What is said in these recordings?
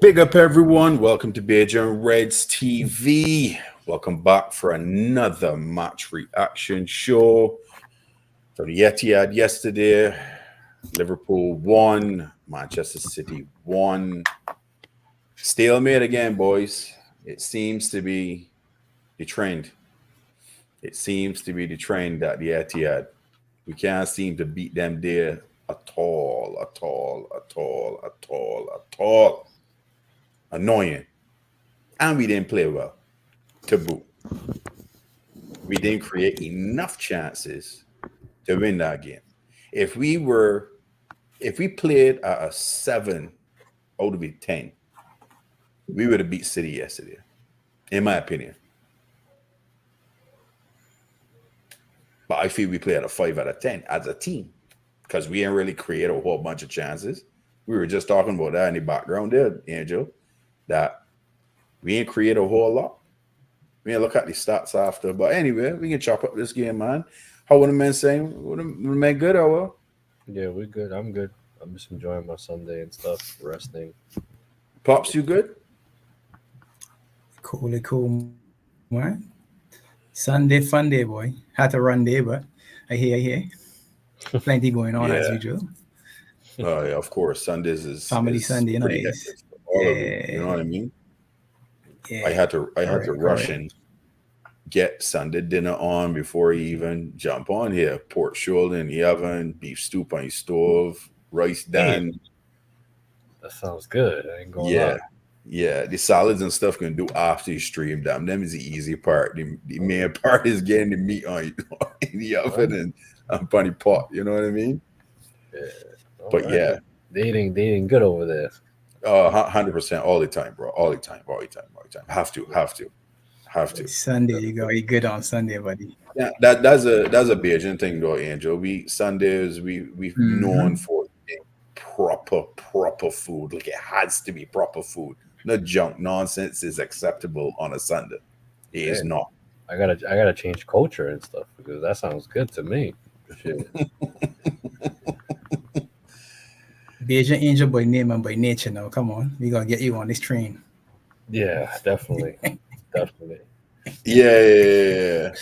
Big up, everyone. Welcome to Beijing Reds TV. Welcome back for another match reaction show. So the Etihad yesterday, Liverpool won, Manchester City won. Stalemate again, boys. It seems to be the trend. It seems to be the trend at the Etihad. We can't seem to beat them there at all, at all, at all, at all, at all. Annoying. And we didn't play well, to boot. We didn't create enough chances to win that game. If we played at a 7 out of a 10, we would have beat City yesterday, in my opinion. But I feel we played at a 5 out of 10 as a team because we didn't really create a whole bunch of chances. We were just talking about that in the background there, Angel, that we ain't create a whole lot. We ain't look at the stats after. But anyway, we can chop up this game, man. How were the men saying? Were the men good or what? Yeah, we're good. I'm good. I'm just enjoying my Sunday and stuff, resting. Pops, you good? Cool, man. Sunday, fun day, boy. Had to run day, but I hear. Plenty going on as usual. Oh, yeah, of course. Sundays is Family Sunday, pretty hectic for all of you. You know what I mean? Yeah. I had to rush and get Sunday dinner on before you even jump on here. Pork shoulder in the oven, beef stew on your stove, rice done. That sounds good. I ain't gonna lie. Yeah, the salads and stuff can do after you stream them. Them is the easy part. The main part is getting the meat on in the oven and on the pot. You know what I mean? Yeah. But right. yeah, they eating good over there. 100% all the time, bro. All the time. Have to. Sunday, you go. You good on Sunday, buddy? Yeah, that's a Bajan thing, though, Angel. Sundays we've known for proper food. Like it has to be proper food. No junk nonsense is acceptable on a Sunday. It is not. I gotta change culture and stuff because that sounds good to me. Shit. Beijing Angel by name and by nature now. Come on, we gotta get you on this train. Yeah, definitely. Definitely. Yeah.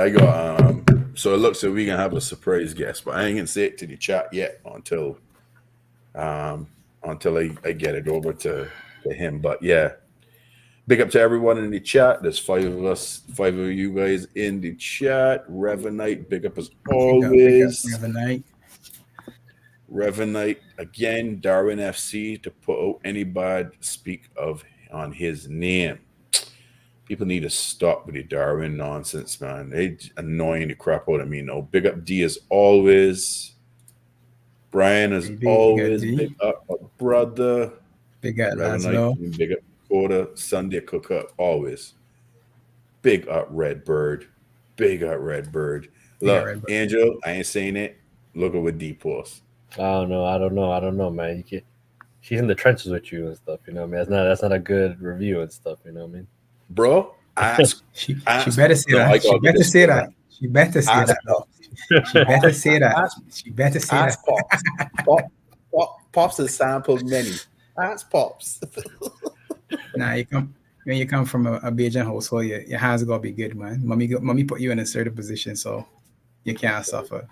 I got so it looks like we can have a surprise guest, but I ain't gonna say it to the chat yet until I get it over to him. But yeah. Big up to everyone in the chat. There's 5 of us, 5 of you guys in the chat. Revenite, big up as always. Revenite. Revenite again, Darwin FC to put out any bad speak of on his name. People need to stop with the Darwin nonsense, man. They annoying the crap out of me. No, big up D as always. Brian as always. Big up my brother. Big up Revenite. Big up Dakota. Sunday cook up always. Big up Redbird. Big up Redbird. Look, Redbird. Angel, I ain't saying it. Look at what D posts. I don't know, man. You can't. She's in the trenches with you and stuff. You know what I mean? That's not a good review and stuff. You know what I mean? Bro, she better say that. She better say that. She better say that. She better say that. She better say that. Pops has sampled many. Ask Pops. Nah, when you come from a Bajan household, your hands gotta be good, man. Mommy put you in a certain position, so you can't suffer.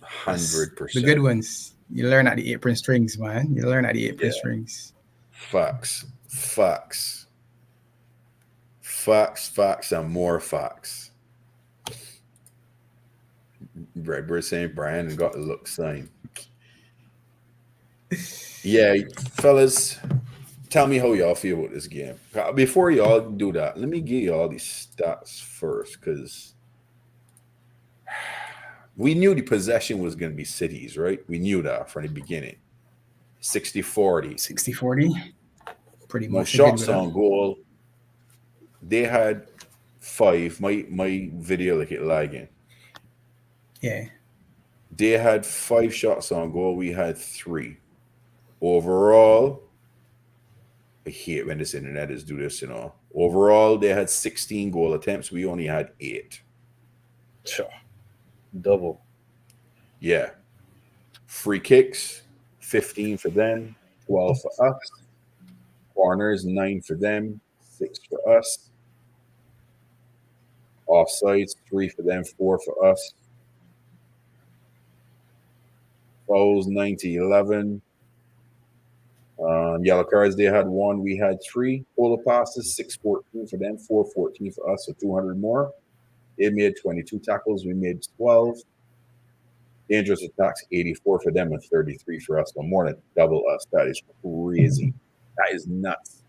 100%. The good ones, you learn at the apron strings, man. You learn at the apron strings. Facts, and more facts. Redbird saying Brian got the look sign. Yeah, fellas, tell me how y'all feel about this game. Before y'all do that, let me give y'all these stats first, because we knew the possession was going to be City's, right? We knew that from the beginning. 60-40. 60-40? Pretty much. No shots on goal. They had 5. My video like it lagging. Yeah. They had 5 shots on goal. We had 3. Overall, I hate when this internet is do this, you know. Overall, they had 16 goal attempts. We only had 8. Sure. Double. Yeah. Free kicks, 15 for them. 12 for us. Corners, 9 for them, 6 for us. Offsides, 3 for them, 4 for us. Fouls, 90-11. Yellow cards, they had 1, we had 3. Total passes, 614 for them, 414 for us, so 200 more. They made 22 tackles, we made 12. Dangerous attacks, 84 for them and 33 for us, so more than double us. That is crazy. That is nuts.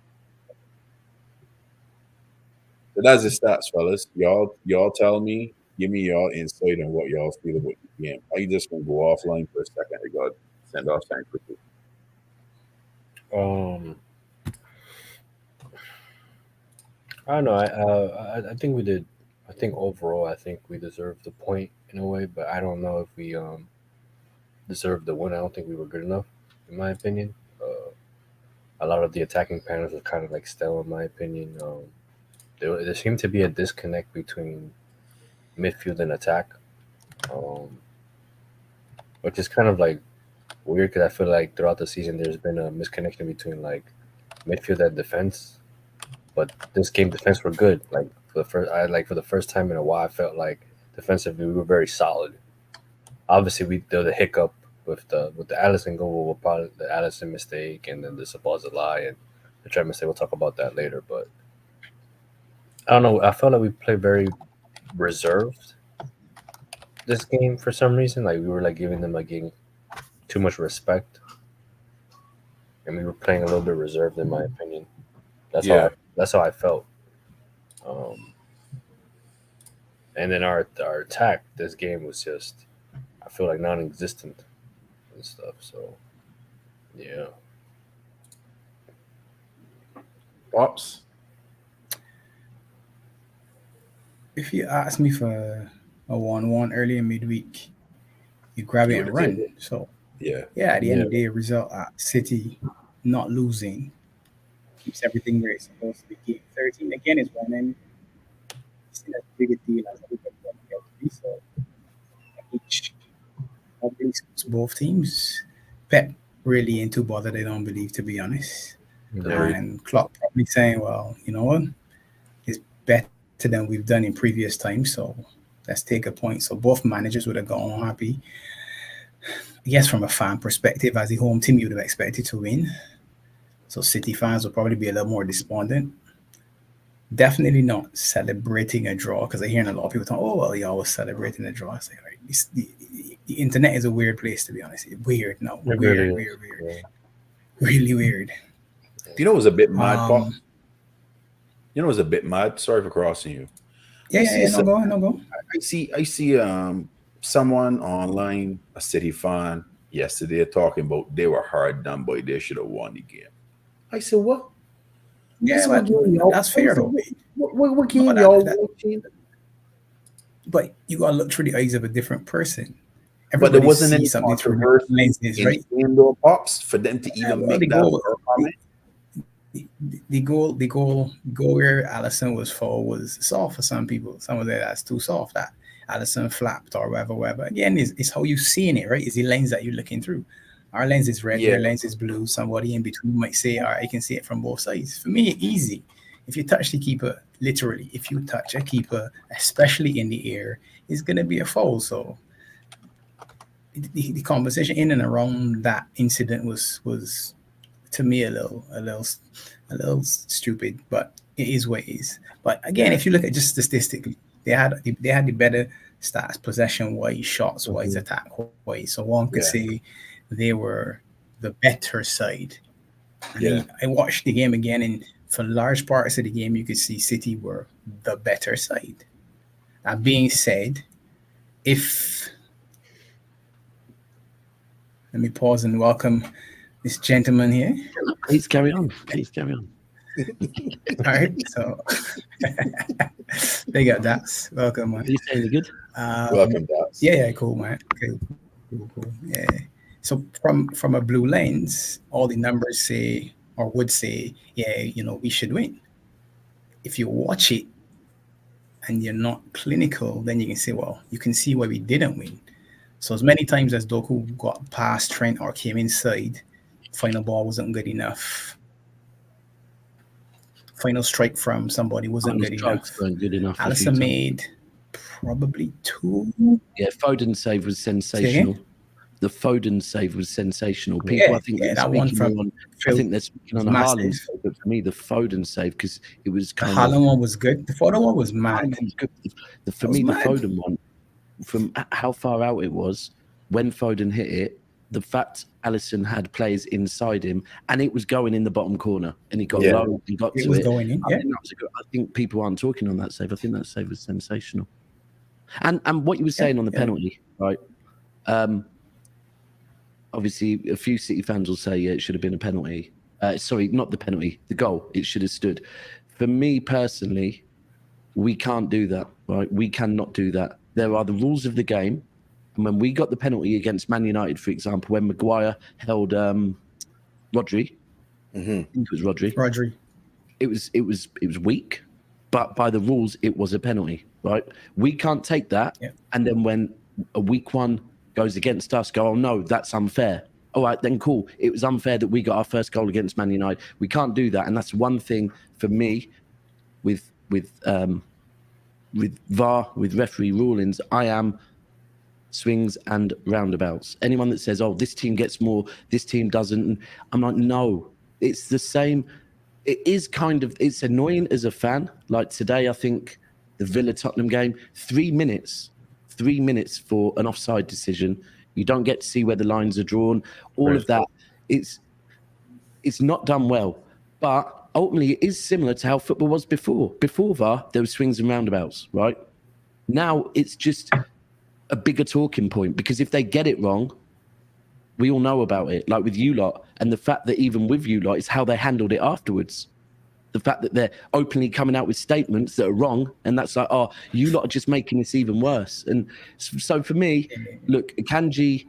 So that's the stats, fellas. Y'all tell me, give me y'all insight on what y'all feel about the game. I just gonna go offline for a second. I got send off time quickly. I don't know. I think we did. I think overall, I think we deserved the point in a way, but I don't know if we deserved the win. I don't think we were good enough, in my opinion. A lot of the attacking patterns were kind of like stale, in my opinion. There seemed to be a disconnect between midfield and attack, which is kind of like weird because I feel like throughout the season there's been a misconnection between like midfield and defense. But this game, defense were good. Like for the first time in a while, I felt like defensively we were very solid. Obviously, there was a hiccup with the Allison goal, with probably the Allison mistake, and then the Sabazalai and the Trent mistake. We'll talk about that later. But I don't know. I felt like we played very reserved this game for some reason. Like we were like giving them too much respect, and we were playing a little bit reserved, in my opinion. That's how I felt. And then our attack this game was just, I feel like, non-existent and stuff. So yeah. Pops. If you ask me for a 1-1 early in midweek, you grab it You and would've run. taken So Yeah. at the end of the day, result at City not losing keeps everything where it's supposed to be. Game 13 again is one end. It's still as big a deal as everybody wants it to be. So each probably suits both teams. Pep really ain't too bothered, they don't believe, to be honest. Agreed. And Klopp probably saying, well, you know what? It's better than we've done in previous times. So let's take a point. So both managers would have gone home happy. I guess from a fan perspective, as the home team, you would have expected to win. So City fans will probably be a little more despondent. Definitely not celebrating a draw, because I'm hearing a lot of people talk, oh, well, y'all was celebrating a draw. I say, right, the internet is a weird place, to be honest. Weird, no, It weird, really weird, is, weird, yeah. really weird. You know, it was a bit mad, Pop. Um, You know, it was a bit mad. Sorry for crossing you. no go. I see someone online, a City fan, yesterday talking about they were hard done by, they should have won the game. I said, what? Yeah, What game y'all- that's fair I said, though. What game No, y'all that- watching? But you gotta look through the eyes of a different person. But there Everybody wasn't any sees something through controversy lenses, in right? the game, though, Pops, for them to even well, make the that goal- comment. The goal where Allison was for was soft for some people. Some of that's too soft. That Allison flapped or whatever. Again, it's how you seeing it, right? Is the lens that you're looking through. Our lens is red, Yeah. their lens is blue. Somebody in between might say, all right, I can see it from both sides. For me, easy. If you touch the keeper, literally, if you touch a keeper, especially in the air, it's gonna be a foul. So the conversation in and around that incident was to me a little stupid, but it is what it is. But again, if you look at just statistically, they had the better stats, possession wise, shots wise, attack wise. So one could Yeah. say they were the better side. And Yeah. I watched the game again, and for large parts of the game, you could see City were the better side. That being said, if let me pause and welcome this gentleman here. Please carry on. Please carry on. All right, so they got that. Welcome, man. Are you saying you're good? Welcome, Dots. Yeah, cool, man. Okay, cool. Yeah. So from a blue lens, all the numbers say or would say, yeah, we should win. If you watch it and you're not clinical, then you can say, well, you can see why we didn't win. So as many times as Doku got past Trent or came inside, final ball wasn't good enough. Final strike from somebody wasn't good Strikes enough. weren't good enough. a few Alisson times. made probably 2. Yeah, Foden's save was sensational. The Foden save was sensational. People, Yeah, I think, yeah, are that one speaking from more on. I Phil think they're speaking was on a Haaland massive. save, but for me, the Foden save because it was The kind of. Haaland one was good. The Foden one was Haaland mad. one was good. For That was me, the mad. Foden one, from how far out it was when Foden hit it, the fact Alisson had players inside him and it was going in the bottom corner and he got Yeah. low and got It to was it. going in, I yeah. think that was a good. I think people aren't talking on that save. I think that save was sensational. And what you were saying on the penalty, right? Obviously, a few City fans will say, yeah, it should have been a penalty. Sorry, not the penalty, the goal. It should have stood. For me personally, we can't do that, right? We cannot do that. There are the rules of the game. And when we got the penalty against Man United, for example, when Maguire held Rodri, I think it was Rodri. Rodri. It was weak, but by the rules, it was a penalty, right? We can't take that. Yeah. And then when a weak one goes against us, go, oh no, that's unfair. All right, then cool. It was unfair that we got our first goal against Man United. We can't do that, and that's one thing for me with VAR, with referee rulings. I am swings and roundabouts. Anyone that says, oh, this team gets more, this team doesn't, I'm like, no, it's the same. It is kind of, it's annoying as a fan. Like today, I think the Villa-Tottenham game, 3 minutes for an offside decision. You don't get to see where the lines are drawn. All of that, it's not done well. But ultimately, it is similar to how football was before. Before VAR, there were swings and roundabouts, right? Now, it's just a bigger talking point because if they get it wrong, we all know about it, like with you lot. And the fact that even with you lot, it's how they handled it afterwards. The fact that they're openly coming out with statements that are wrong. And that's like, oh, you lot are just making this even worse. And so for me, look, Kanji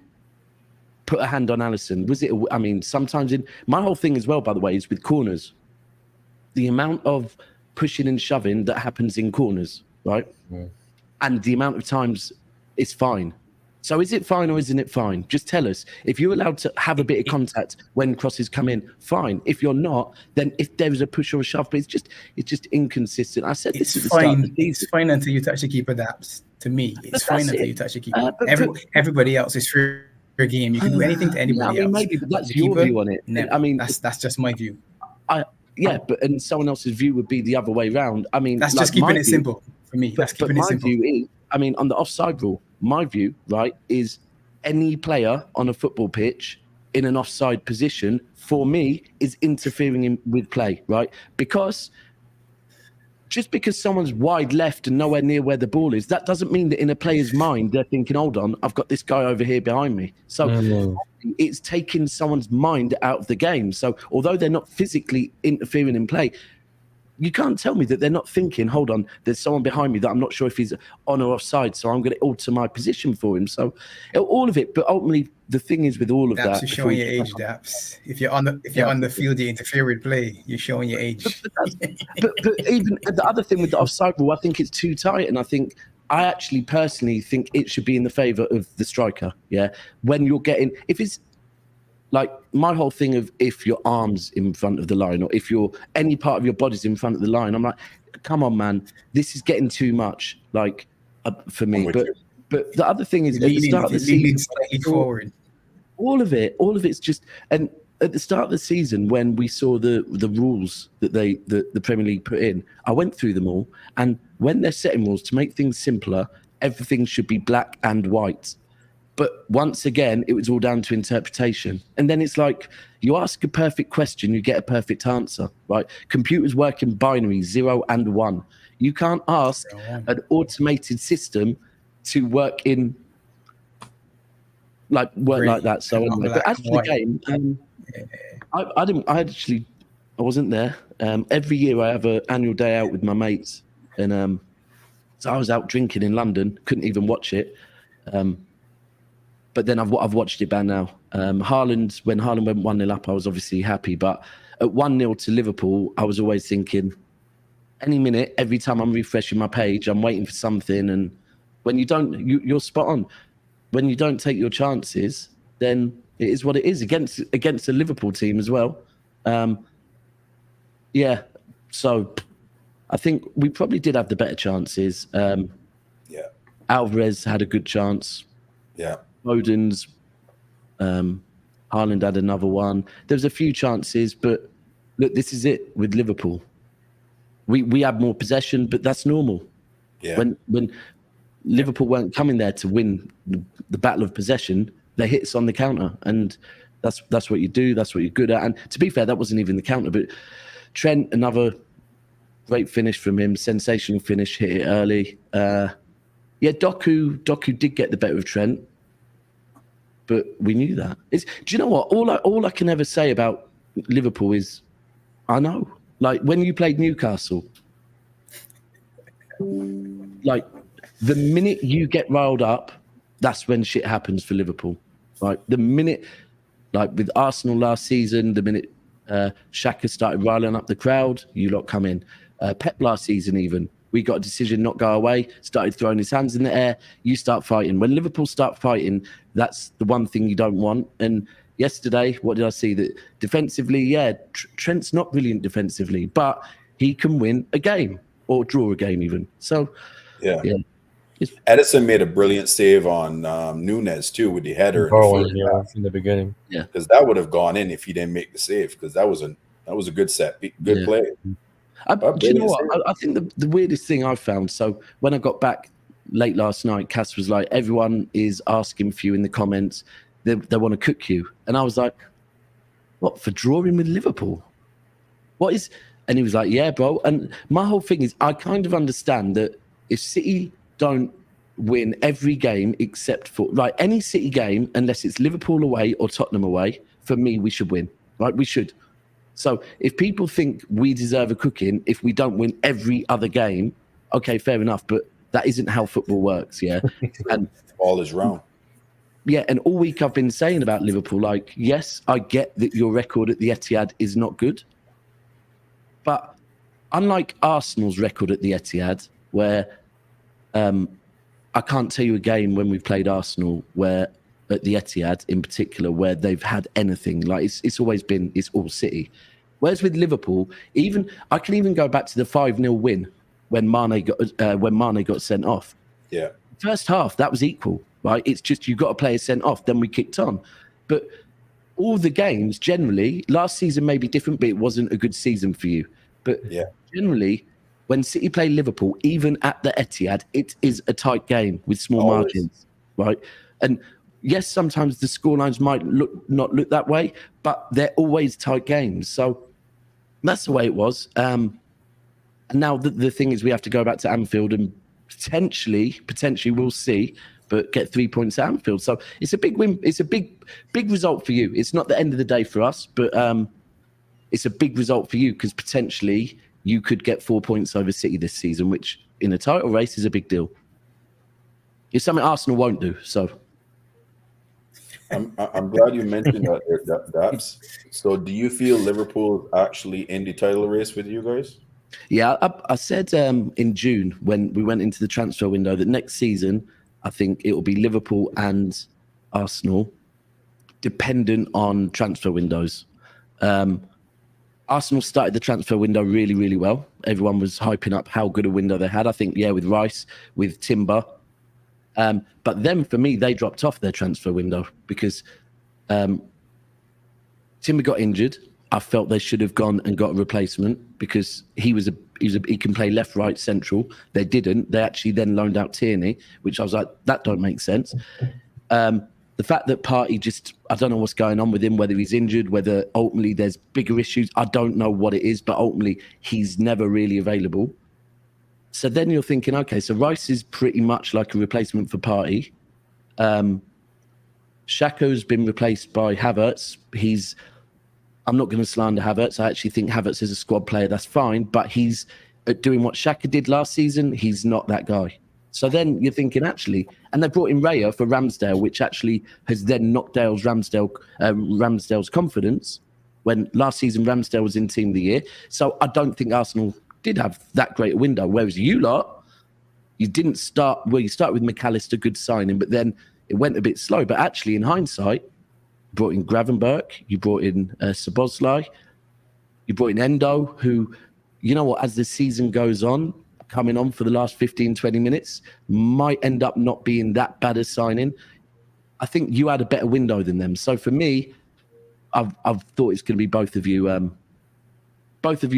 put a hand on Alisson. Was it, I mean, sometimes my whole thing as well, by the way, is with corners. The amount of pushing and shoving that happens in corners, right? And the amount of times it's fine. So is it fine or isn't it fine? Just tell us. If you're allowed to have a bit of contact when crosses come in, fine. If you're not, then if there is a push or a shove, but it's just inconsistent. I said this at the start of the season. It's fine until you touch the keeper. That's to me. It's fine until you touch the keeper. But Everybody else is fair game. You can do anything to anybody else. Maybe, but that's the your keeper, view on it. Never. I mean, that's just my view. And someone else's view would be the other way around. I mean, that's just keeping it simple for me. That's keeping it simple. My view is, I mean, on the offside rule, my view, right, is any player on a football pitch in an offside position, for me, is interfering with play, right? Because just because someone's wide left and nowhere near where the ball is, that doesn't mean that in a player's mind, they're thinking, hold on, I've got this guy over here behind me. So it's taking someone's mind out of the game. So although they're not physically interfering in play, you can't tell me that they're not thinking, hold on, there's someone behind me that I'm not sure if he's on or offside, so I'm going to alter my position for him. So all of it, but ultimately the thing is with all of that, you're showing your age, Daps. If you're on the field, you interfere with play, you're showing your age. but even the other thing with the offside rule, I think it's too tight, and I actually personally think it should be in the favour of the striker. Yeah, when you're getting, if it's like my whole thing of if your arm's in front of the line or if any part of your body's in front of the line, I'm like, come on, man, this is getting too much. Like for me, but the other thing is at the start of the season, slightly forward. All of it's just, and at the start of the season when we saw the rules that the Premier League put in, I went through them all, and when they're setting rules to make things simpler, everything should be black and white. But once again, it was all down to interpretation. And then it's like, you ask a perfect question, you get a perfect answer, right? Computers work in binary, 0 and 1. You can't ask an automated system to work like that. So anyway, but as for the game, I wasn't there. Every year I have an annual day out with my mates. And so I was out drinking in London, couldn't even watch it. But then I've watched it by now. When Haaland went 1-0 up, I was obviously happy. But at 1-0 to Liverpool, I was always thinking, any minute, every time I'm refreshing my page, I'm waiting for something. And when you don't, you're spot on. When you don't take your chances, then It is what it is against a Liverpool team as well. Yeah, so I think we probably did have the better chances. Yeah. Alvarez had a good chance. Yeah. Foden's, Haaland had another one. There's a few chances, but look, this is it with Liverpool. We had more possession, but that's normal. Yeah. When Liverpool weren't coming there to win the battle of possession, they hit us on the counter, and that's what you do. That's what you're good at. And to be fair, that wasn't even the counter, but Trent, another great finish from him, sensational finish, hit it early. Doku did get the better of Trent, but we knew that. Do you know what? All I can ever say about Liverpool is, I know. Like when you played Newcastle, like the minute you get riled up, that's when shit happens for Liverpool. Like the minute, like with Arsenal last season, the minute Xhaka started riling up the crowd, you lot come in. Pep last season even, we got a decision not go away, started throwing his hands in the air, you start fighting. When Liverpool start fighting, that's the one thing you don't want. And yesterday, what did I see? That defensively, Trent's not brilliant defensively, but he can win a game or draw a game even. So, yeah. Edison made a brilliant save on Nunes too with the header in the beginning. Yeah, because that would have gone in if he didn't make the save. Because that was a good play. Do you know what? I think the weirdest thing I found. So when I got back late last night, Cass was like, "Everyone is asking for you in the comments. They want to cook you," and I was like, "What, for drawing with Liverpool? What is?" And he was like, "Yeah, bro." And my whole thing is, I kind of understand that if City don't win every game except for like any City game, unless it's Liverpool away or Tottenham away, for me, we should win. Right? We should. So if people think we deserve a cooking if we don't win every other game, okay, fair enough. But that isn't how football works, yeah? And all is wrong. Yeah, and all week I've been saying about Liverpool, like, yes, I get that your record at the Etihad is not good. But unlike Arsenal's record at the Etihad, where I can't tell you a game when we've played Arsenal where at the Etihad in particular where they've had anything. Like it's always been, it's all City. Whereas with Liverpool, I can even go back to the 5-0 win when Mane got sent off. Yeah. First half, that was equal, right? It's just you got a player sent off, then we kicked on. But all the games generally, last season may be different, but it wasn't a good season for you. But generally, when City play Liverpool, even at the Etihad, it is a tight game with small margins, right? And yes, sometimes the scorelines might not look that way, but they're always tight games. So that's the way it was. And now the thing is, we have to go back to Anfield and potentially we'll see, but get 3 points at Anfield. So it's a big win. It's a big result for you. It's not the end of the day for us, but it's a big result for you because potentially you could get 4 points over City this season, which in a title race is a big deal. It's something Arsenal won't do. So I'm glad you mentioned that. So do you feel Liverpool actually in the title race with you guys? Yeah, I said in June when we went into the transfer window that next season I think it will be Liverpool and Arsenal, dependent on transfer windows. Arsenal started the transfer window really, really well. Everyone was hyping up how good a window they had. I think, with Rice, with Timber. But then for me, they dropped off their transfer window because Timber got injured. I felt they should have gone and got a replacement because he can play left, right, central. They didn't. They actually then loaned out Tierney, which I was like, that don't make sense. The fact that Partey I don't know what's going on with him, whether he's injured, whether ultimately there's bigger issues. I don't know what it is, but ultimately he's never really available. So then you're thinking, okay, so Rice is pretty much like a replacement for Partey. Xhaka's been replaced by Havertz. I'm not going to slander Havertz. I actually think Havertz is a squad player. That's fine, but he's doing what Xhaka did last season. He's not that guy. So then you're thinking, actually, and they brought in Raya for Ramsdale, which actually has then knocked Ramsdale's confidence when last season Ramsdale was in Team of the Year. So I don't think Arsenal did have that great a window. Whereas you lot, you didn't start, you started with McAllister, good signing, but then it went a bit slow. But actually, in hindsight, brought in Gravenberch, you brought in Szoboszlai, you brought in Endo, who, you know what, as the season goes on, coming on for the last 15, 20 minutes, might end up not being that bad a signing. I think you had a better window than them. So for me, I've thought it's going to be both of you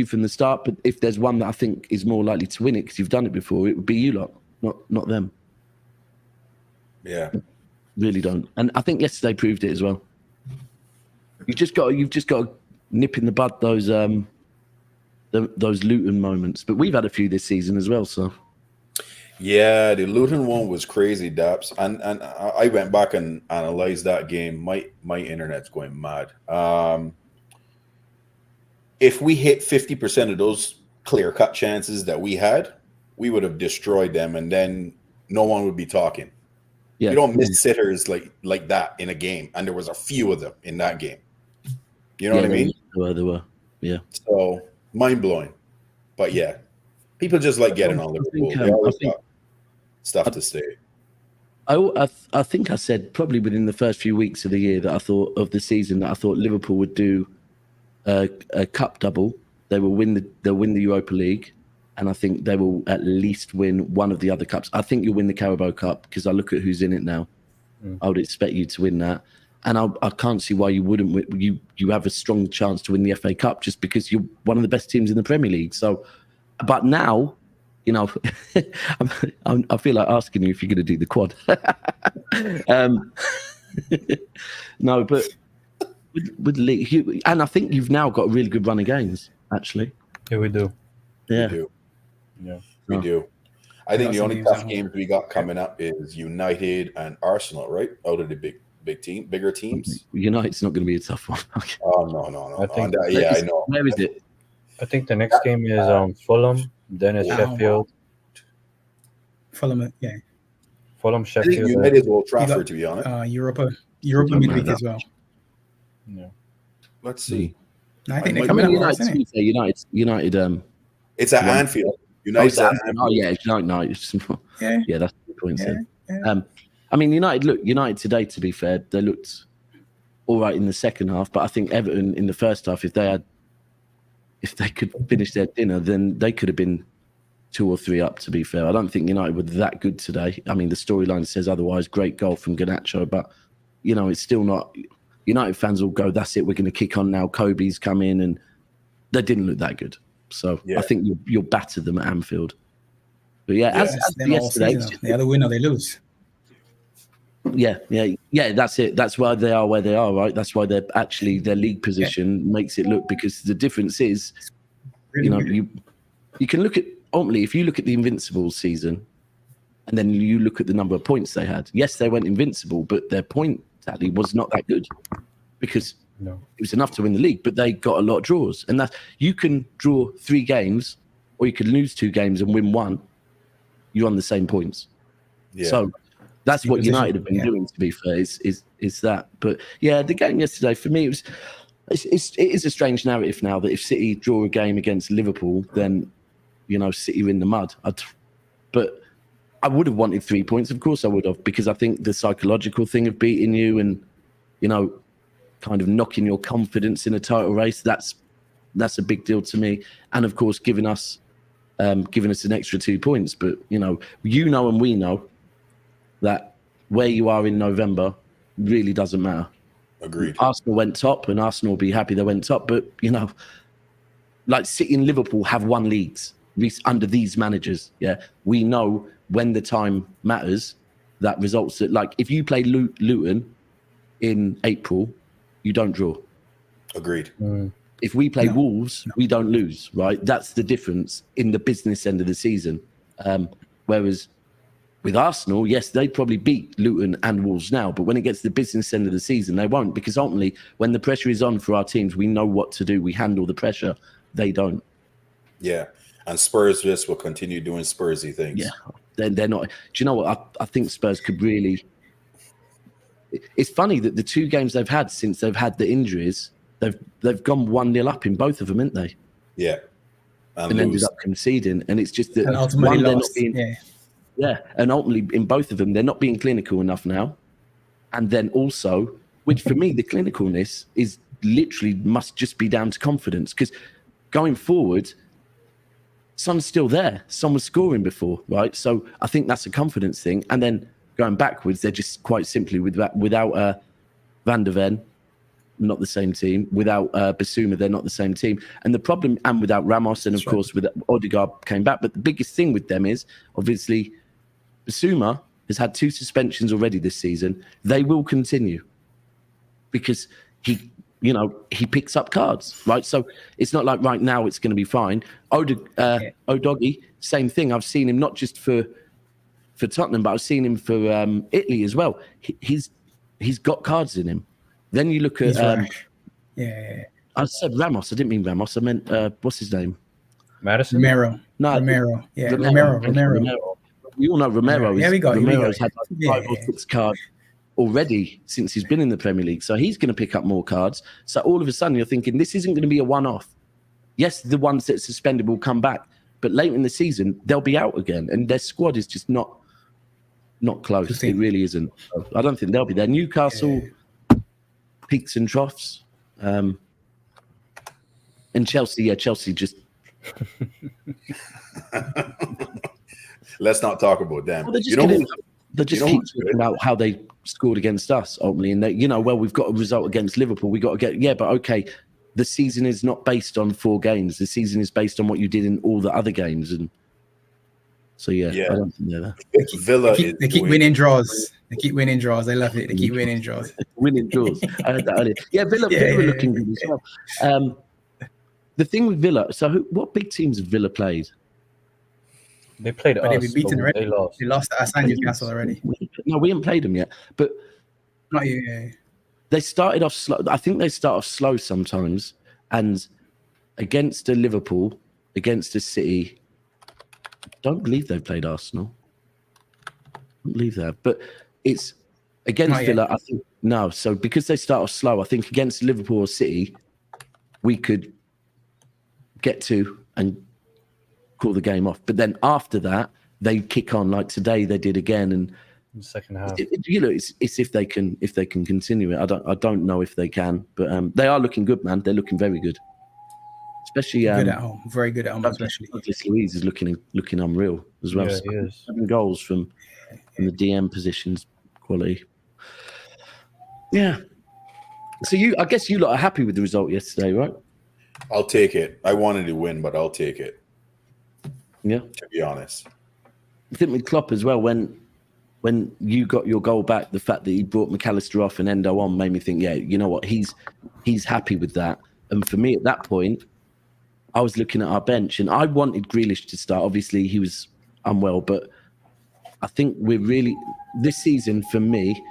from the start. But if there's one that I think is more likely to win it because you've done it before, it would be you lot, not them. Yeah, really don't. And I think yesterday proved it as well. You've just got to nip in the bud those Luton moments. But we've had a few this season as well. So yeah, the Luton one was crazy, Daps. And I went back and analyzed that game. My internet's going mad. If we hit 50% of those clear-cut chances that we had, we would have destroyed them, and then no one would be talking. yeah, You don't miss sitters like that in a game, and there was a few of them in that game. You know what I mean? There were. Yeah. So mind-blowing. But yeah, people just like getting on Liverpool. They always got stuff to say. I think I said probably within the first few weeks of the year that I thought of the season that I thought Liverpool would do a cup double. They'll win the Europa League, and I think they will at least win one of the other cups. I think you'll win the Carabao Cup because I look at who's in it now. I would expect you to win that, and I can't see why you wouldn't win. You have a strong chance to win the FA Cup just because you're one of the best teams in the Premier League. So, but now, you know, I feel like asking you if you're going to do the quad. No, but with League, and I think you've now got a really good run of games. Actually, Yeah, we do. yeah. We do. Yeah. We do. I think got the some only games tough at home. games we got coming up is United and Arsenal, right? Out of the bigger teams. United's not going to be a tough one. Okay. Oh no. I think- Yeah, I know. Where is it? I think the next game is Fulham, then it's Oh, Sheffield. Fulham, yeah. Fulham, I think Sheffield. United will Trafford, to be honest. Europa Something like midweek that. as well. Yeah. Let's see. No, I think I they're might- coming I mean, up well, United. isn't it? United. It's at One- Anfield. United's at Anfield. Oh yeah, United. Yeah, Yeah, that's the point. yeah, Yeah. I mean, United today, to be fair, they looked all right in the second half, but I think Everton in the first half, if they could finish their dinner, then they could have been 2 or 3 up, to be fair. I don't think United were that good today. I mean, the storyline says otherwise. Great goal from Garnacho, but, you know, it's still not. United fans will go, that's it, we're going to kick on now. Kobe's come in, and they didn't look that good. So Yeah. I think you'll batter them at Anfield. But yeah, as them all yesterday, season. They either win or they lose. yeah, that's it. That's why they are where they are, right? That's why they're actually their league position makes it look, because the difference is, Really you know, weird. you can look at ultimately if you look at the Invincibles season, and then you look at the number of points they had. Yes, they went invincible, but their point tally was not that good because No. it was enough to win the league, but they got a lot of draws. And that you can draw 3 games, or you could lose 2 games and win 1. You're on the same points. Yeah. So that's Your what position, United have been yeah. doing. To be fair, is that. But yeah, the game yesterday for me it is a strange narrative now that if City draw a game against Liverpool, then you know City are in the mud. But I would have wanted 3 points. Of course, I would have, because I think the psychological thing of beating you and you know, kind of knocking your confidence in a title race, that's a big deal to me. And of course, giving us an extra 2 points. But you know, and we know that where you are in November really doesn't matter. Agreed. Arsenal went top, and Arsenal will be happy they went top. But you know, like City and Liverpool have won leagues under these managers. Yeah, we know when the time matters that results that, like, if you play Luton in April, you don't draw. Agreed. If we play No. Wolves, we don't lose, right? That's the difference in the business end of the season. Whereas with Arsenal, yes, they'd probably beat Luton and Wolves now, but when it gets to the business end of the season, they won't, because ultimately, when the pressure is on for our teams, we know what to do. We handle the pressure. They don't. Yeah. And Spurs just will continue doing Spursy things. Yeah, they're not. Do you know what? I think Spurs could really. It's funny that the 2 games they've had since they've had the injuries, they've gone 1-0 up in both of them, haven't they? Yeah. And ended up conceding, and it's just that And ultimately one, they're not lost. being, yeah, and ultimately in both of them, they're not being clinical enough now, and then also which for me, the clinicalness is literally must just be down to confidence, because going forward, Son's still there. Son was scoring before, right? So I think that's a confidence thing. And then going backwards, they're just quite simply without Van der Ven, not the same team. Without Basuma, they're not the same team. And the problem, and without Ramos, and of course with Odegaard came back. But the biggest thing with them is obviously Basuma has had 2 suspensions already this season. They will continue because he picks up cards, right? So it's not like right now it's going to be fine. Odogi, same thing. I've seen him not just for Tottenham, but I've seen him for Italy as well. He's got cards in him. Then you look at I said Ramos. I didn't mean Ramos. I meant what's his name? Madison. Romero. No, Romero. Yeah, Romero. We all know Romero. Romero's had like 5 or 6 cards already since he's been in the Premier League. So he's going to pick up more cards. So all of a sudden you're thinking this isn't going to be a one-off. Yes, the ones that are suspended will come back, but late in the season they'll be out again, and their squad is just not close. It really isn't. I don't think they'll be there. Newcastle, peaks and troughs, and Chelsea. Yeah, Chelsea just. Let's not talk about them. Well, they just keep talking about how they scored against us ultimately, and they, we've got a result against Liverpool. We got to get but okay. The season is not based on 4 games. The season is based on what you did in all the other games, and so I don't think they're there. Villa they keep winning draws. They keep winning draws. I love it. They keep winning draws. Winning draws. I heard that earlier. Yeah, Villa were looking good as well. The thing with Villa, so what big teams have Villa played? They played us. They've been beaten already. They lost at Newcastle already. No, we haven't played them yet. But not yet. They started off slow. I think they start off slow sometimes. And against a Liverpool, against a City, I don't believe they've played Arsenal. I don't believe that. But it's against Villa, I think. No. So because they start off slow, I think against Liverpool or City, we could get to and call the game off. But then after that, they kick on like today they did again. And in the second half, it's if they can continue it. I don't know if they can, but they are looking good, man. They're looking very good, especially good at home. Very good at home, especially. Luiz is looking unreal as well. Yeah, he is. 7 goals from the DM positions, quality. Yeah. So I guess you lot are happy with the result yesterday, right? I'll take it. I wanted to win, but I'll take it. Yeah. To be honest. I think with Klopp as well, when you got your goal back, the fact that he brought McAllister off and Endo on made me think, yeah, you know what, he's happy with that. And for me at that point, I was looking at our bench and I wanted Grealish to start. Obviously, he was unwell, but I think this season for me,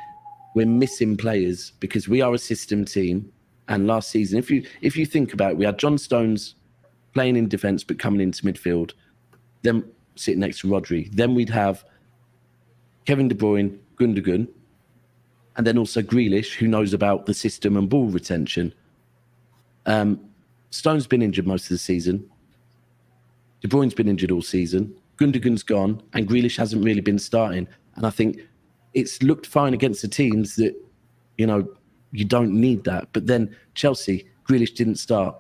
we're missing players because we are a system team. And last season, if you think about it, we had John Stones playing in defence but coming into midfield, then sitting next to Rodri. Then we'd have Kevin De Bruyne, Gundogan, and then also Grealish, who knows about the system and ball retention. Stone's been injured most of the season. De Bruyne's been injured all season. Gundogan's gone, and Grealish hasn't really been starting. And I think it's looked fine against the teams that, you don't need that. But then Chelsea, Grealish didn't start.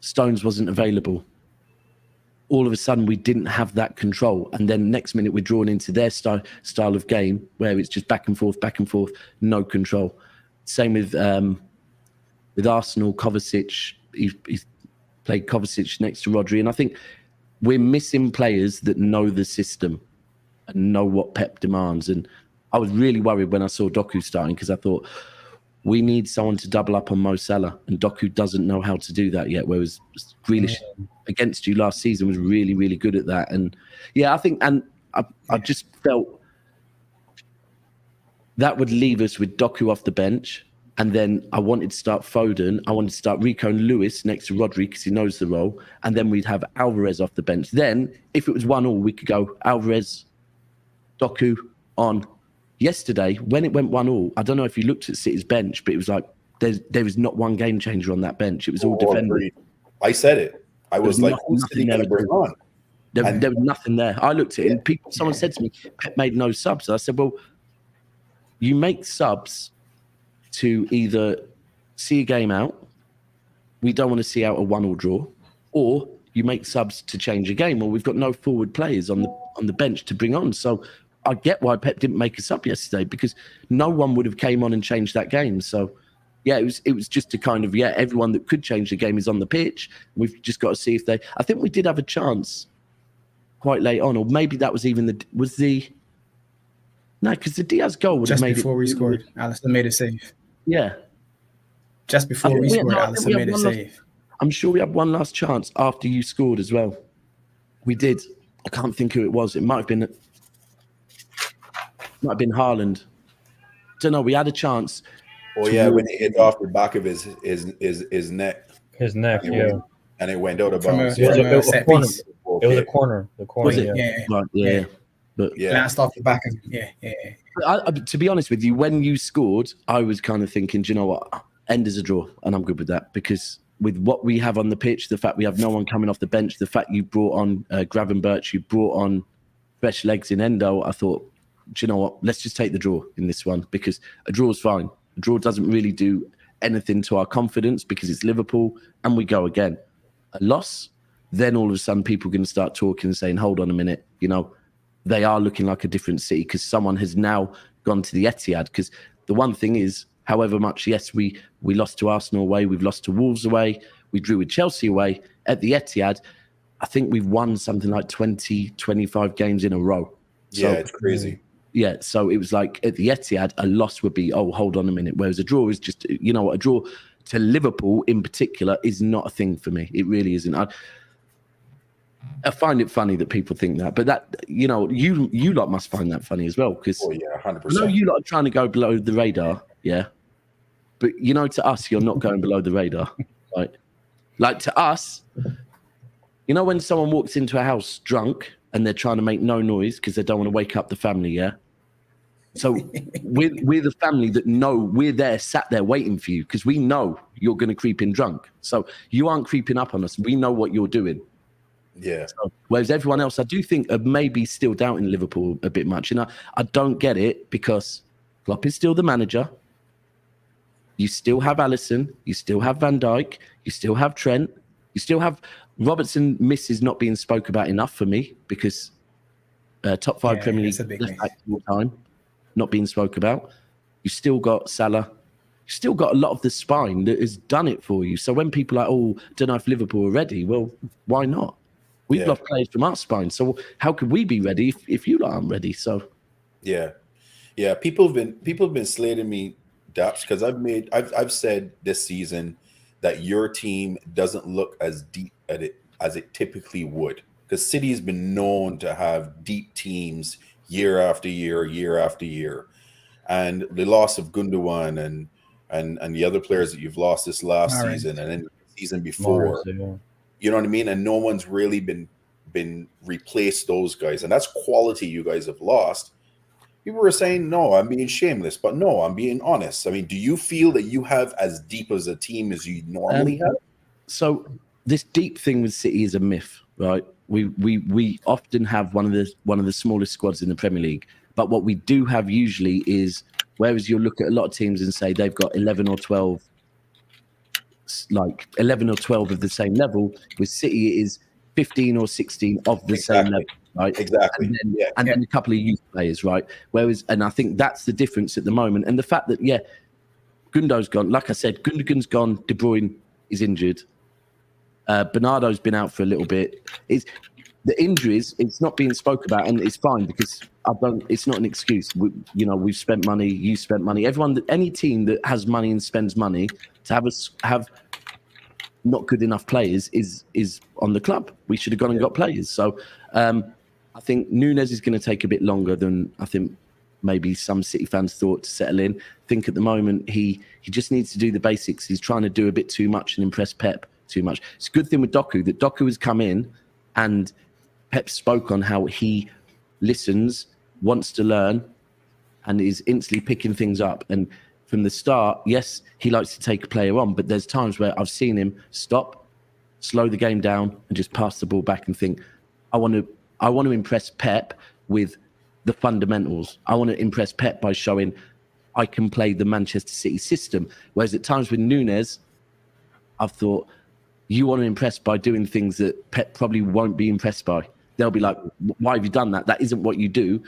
Stones wasn't available. All of a sudden, we didn't have that control. And then next minute, we're drawn into their style of game where it's just back and forth, no control. Same with Arsenal, Kovacic. He played Kovacic next to Rodri. And I think we're missing players that know the system and know what Pep demands. And I was really worried when I saw Doku starting because I thought we need someone to double up on Mo Salah, and Doku doesn't know how to do that yet, whereas Grealish against you last season was really, really good at that. And yeah, I think, and I just felt that would leave us with Doku off the bench. And then I wanted to start Foden. I wanted to start Rico and Lewis next to Rodri because he knows the role. And then we'd have Alvarez off the bench. Then if it was 1-1, we could go Alvarez, Doku on. Yesterday, when it went 1-1, I don't know if you looked at City's bench, but it was like there was not one game changer on that bench. It was all defenders. I said it. I was like, who's City going to bring on? There was nothing there. I looked at it, and someone said to me, Pep made no subs. I said, well, you make subs to either see a game out. We don't want to see out a 1-1 draw, or you make subs to change a game, or we've got no forward players on the bench to bring on. So I get why Pep didn't make a sub yesterday, because no one would have came on and changed that game. So yeah, it was just a kind of, everyone that could change the game is on the pitch. We've just got to see if I think we did have a chance quite late on, or maybe that was even because the Diaz goal would have Just made before it. we scored, Alisson made a save. Yeah. Just before we scored, Alisson made a save. I'm sure we had one last chance after you scored as well. We did. I can't think who it was. It might have been Haaland. Don't know. We had a chance. Oh yeah, when it hit off the back of his neck. His neck, and it went out of From bounds. a set piece. It was a corner. The corner. Was it? Yeah. Right, yeah. But Glanced off the back of him. Yeah. to be honest with you, when you scored, I was kind of thinking, do you know what? End is a draw, and I'm good with that, because with what we have on the pitch, the fact we have no one coming off the bench, the fact you brought on Gravenberch, you brought on fresh legs in Endo, I thought, do you know what? Let's just take the draw in this one, because a draw is fine. A draw doesn't really do anything to our confidence because it's Liverpool, and we go again. A loss, then all of a sudden people are going to start talking and saying, hold on a minute, they are looking like a different city because someone has now gone to the Etihad. Because the one thing is, however much, yes, we lost to Arsenal away, we've lost to Wolves away, we drew with Chelsea away, at the Etihad, I think we've won something like 20, 25 games in a row. So, yeah, it's crazy. Yeah, so it was like at the Etihad, a loss would be, oh, hold on a minute. Whereas a draw is just, a draw to Liverpool in particular is not a thing for me. It really isn't. I find it funny that people think that, but that, you lot must find that funny as well. Because 100%. I know you lot are trying to go below the radar, yeah. But to us, you're not going below the radar, right? Like to us, when someone walks into a house drunk and they're trying to make no noise because they don't want to wake up the family, yeah. So we're the family that know we're there, sat there waiting for you because we know you're going to creep in drunk. So you aren't creeping up on us. We know what you're doing. Yeah. So, whereas everyone else, I do think, are maybe still doubting Liverpool a bit much. And I don't get it, because Klopp is still the manager. You still have Alisson. You still have Van Dijk. You still have Trent. You still have Robertson. Misses not being spoke about enough for me, because top 5 Premier League left back all time, not being spoke about. You still got Salah. You still got a lot of the spine that has done it for you. So when people are like, oh, don't know if Liverpool are ready, well, why not? We've got players from our spine. So how could we be ready if you lot aren't ready? So yeah. People have been slating me, Daps, because I've said this season that your team doesn't look as deep at it as it typically would. Because City has been known to have deep teams year after year after year. And the loss of Gundogan and the other players that you've lost this last season and then the season before. You know what I mean? And no one's really been replaced those guys. And that's quality you guys have lost. People were saying, no, I'm being shameless. But no, I'm being honest. I mean, do you feel that you have as deep as a team as you normally have? So this deep thing with City is a myth, right? We often have one of the smallest squads in the Premier League. But what we do have usually is, whereas you'll look at a lot of teams and say they've got 11 or 12 of the same level, with City it is 15 or 16 of the same level, right? Exactly. And then a couple of youth players, right? Whereas, and I think that's the difference at the moment. And the fact that, Gundo's gone. Like I said, Gundogan's gone. De Bruyne is injured. Bernardo's been out for a little bit. The injuries, it's not being spoke about, and it's fine because it's not an excuse. We've spent money, you spent money. Any team that has money and spends money to have not good enough players is on the club. We should have gone and got players. So I think Núñez is going to take a bit longer than I think maybe some City fans thought to settle in. I think at the moment he just needs to do the basics. He's trying to do a bit too much and impress Pep too much. It's a good thing with Doku that Doku has come in and Pep spoke on how he listens, wants to learn, and is instantly picking things up. And from the start, yes, he likes to take a player on, but there's times where I've seen him stop, slow the game down, and just pass the ball back and think, I want to impress Pep with the fundamentals. I want to impress Pep by showing I can play the Manchester City system. Whereas at times with Nunes, I've thought, you want to impress by doing things that Pep probably won't be impressed by. They'll be like, why have you done that? That isn't what you do.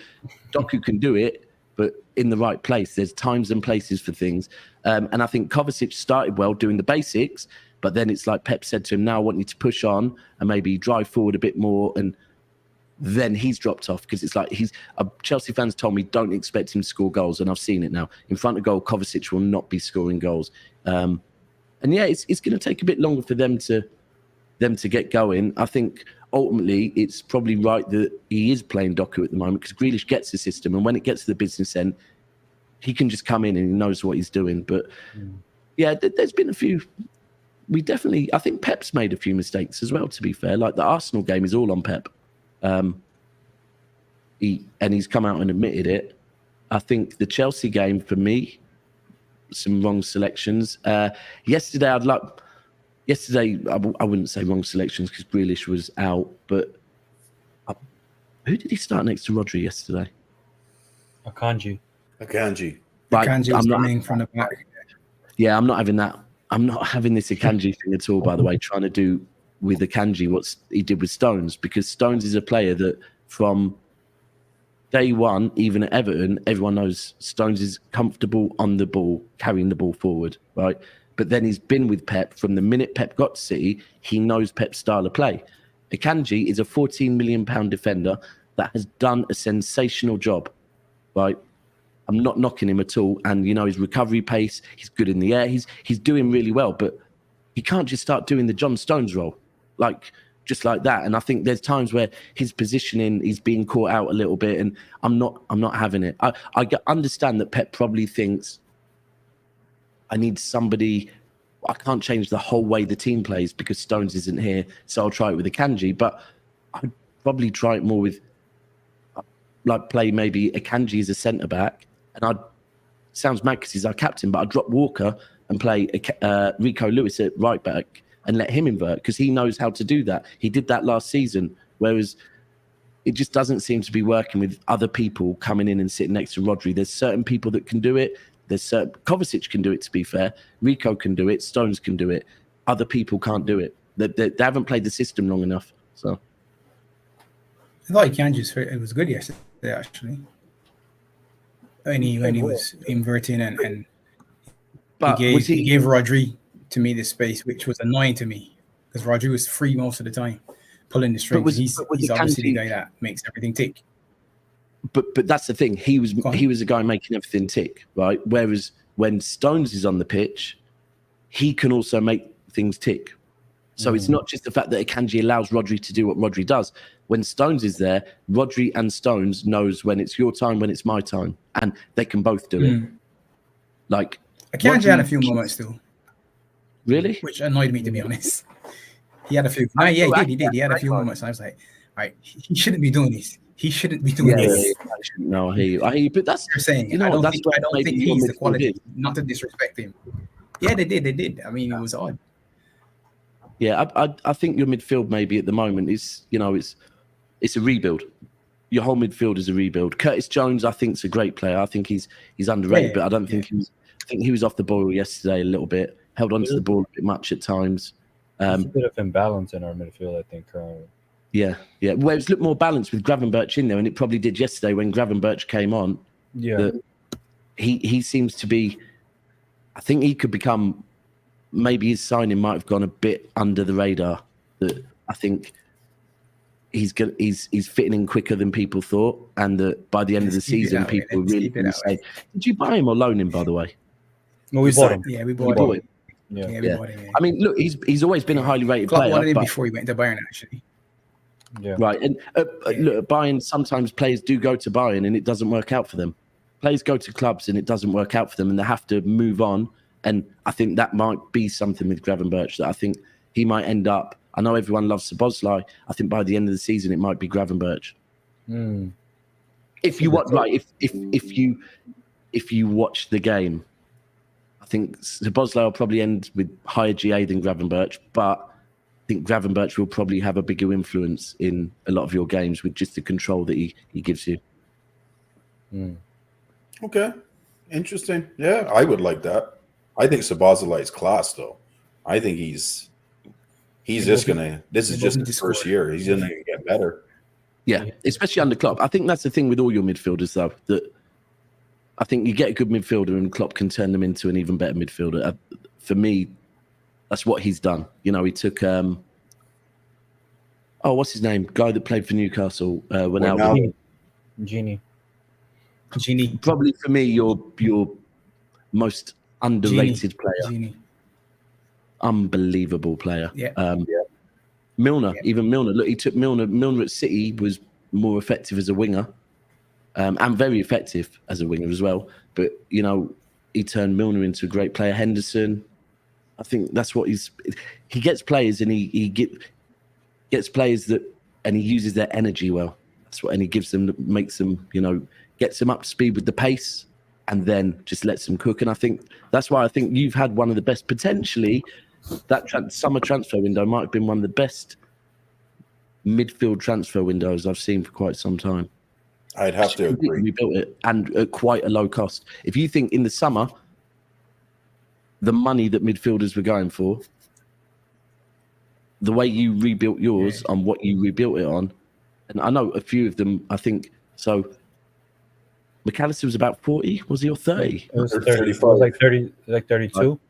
Doku can do it, but in the right place. There's times and places for things. And I think Kovacic started well doing the basics, but then it's like Pep said to him, now I want you to push on and maybe drive forward a bit more. And then he's dropped off because it's like Chelsea fans told me don't expect him to score goals. And I've seen it now. In front of goal, Kovacic will not be scoring goals. And yeah, it's going to take a bit longer for them to get going. I think ultimately it's probably right that he is playing Doku at the moment because Grealish gets the system, and when it gets to the business end, he can just come in and he knows what he's doing. But yeah, there's been a few. I think Pep's made a few mistakes as well. To be fair, like the Arsenal game is all on Pep. He's come out and admitted it. I think the Chelsea game for me, some wrong selections. Yesterday, I wouldn't say wrong selections because Grealish was out, but who did he start next to Rodri yesterday? Akanji. Like, Akanji was coming from the back. Yeah, I'm not having that. I'm not having this Akanji thing at all, by the way, trying to do with Akanji what he did with Stones, because Stones is a player that from day one, even at Everton, everyone knows Stones is comfortable on the ball, carrying the ball forward, right? But then he's been with Pep from the minute Pep got to City. He knows Pep's style of play. Akanji is a £14 million defender that has done a sensational job, right? I'm not knocking him at all. And, his recovery pace, he's good in the air. He's doing really well. But he can't just start doing the John Stones role, just like that. And I think there's times where his positioning, he's being caught out a little bit, and I'm not having it. I understand that Pep probably thinks I need somebody. I can't change the whole way the team plays because Stones isn't here, so I'll try it with Akanji. But I'd probably try it more with play maybe Akanji as a centre back, and sounds mad because he's our captain, but I'd drop Walker and play Rico Lewis at right back and let him invert because he knows how to do that. He did that last season, whereas it just doesn't seem to be working with other people coming in and sitting next to Rodri. There's certain people that can do it. Kovacic can do it, to be fair. Rico can do it. Stones can do it. Other people can't do it. They haven't played the system long enough. So I thought it was good yesterday, actually. When he was inverting and he gave Rodri to me the space, which was annoying to me because Rodri was free most of the time, pulling the strings. He's obviously the guy that makes everything tick. But that's the thing. He was a guy making everything tick, right? Whereas when Stones is on the pitch, he can also make things tick. So it's not just the fact that Akanji allows Rodri to do what Rodri does. When Stones is there, Rodri and Stones knows when it's your time, when it's my time, and they can both do it. Like Akanji had a few moments still. Really? Which annoyed me, to be honest. He had a few. No, yeah, he did. He had a few moments. I was like, all right, he shouldn't be doing this. He shouldn't be doing this. No, I hear you. But that's you're saying. I don't think he's the quality. Not to disrespect him. Yeah, they did. I mean, it was odd. Yeah, I think your midfield maybe at the moment is, it's a rebuild. Your whole midfield is a rebuild. Curtis Jones, I think, is a great player. I think he's underrated, but I don't think I think he was off the ball yesterday a little bit. Held onto the ball a bit much at times. There's a bit of imbalance in our midfield, I think, currently. Yeah. Well, it's looked more balanced with Gravenberch in there, and it probably did yesterday when Gravenberch came on. Yeah. He seems to be. I think he could become. Maybe his signing might have gone a bit under the radar. That I think he's fitting in quicker than people thought, and that by the end of the season, people were really going to say, "Did you buy him or loan him?" By the way, no, we bought him. Yeah, we bought him. Yeah, we bought him. Yeah. I mean, look, he's always been a highly rated Klopp player. wanted him before he went to Bayern, actually. Yeah. Right, and look, Bayern, sometimes players do go to Bayern and it doesn't work out for them. Players go to clubs and it doesn't work out for them, and they have to move on. And I think that might be something with Gravenberch that I think he might end up. I know everyone loves Szoboszlai. I think by the end of the season it might be Gravenberch. If you watch, if you watch the game, I think Szoboszlai will probably end with higher GA than Gravenberch, but I think Gravenberch will probably have a bigger influence in a lot of your games with just the control that he gives you. Okay. Interesting. Yeah, I would like that. I think Sabazalai's class, though. I think he's just gonna. This is just his first year. He's gonna get better. Yeah, especially under Klopp. I think that's the thing with all your midfielders, though. That I think you get a good midfielder, and Klopp can turn them into an even better midfielder. For me, that's what he's done. You know, he took what's his name? Guy that played for Newcastle when Alvin. Genie. Probably for me, your most underrated player. Genie. Unbelievable player. Yeah. Milner, even Milner. Look, he took Milner. Milner at City was more effective as a winger, and very effective as a winger as well. But you know, he turned Milner into a great player. Henderson. I think that's what he gets players, and he gets players that, and he uses their energy well. That's what, and he gives them, makes them, you know, gets them up to speed with the pace, and then just lets them cook. And I think that's why I think you've had one of the best, potentially, that summer transfer window might have been one of the best midfield transfer windows I've seen for quite some time. I'd have to agree. We built it, and at quite a low cost. If you think in the summer, the money that midfielders were going for, the way you rebuilt yours on what you rebuilt it on, and I know a few of them, I think, so McAllister was about 40, was he, or 30? It was 30. It was like 30, like 32.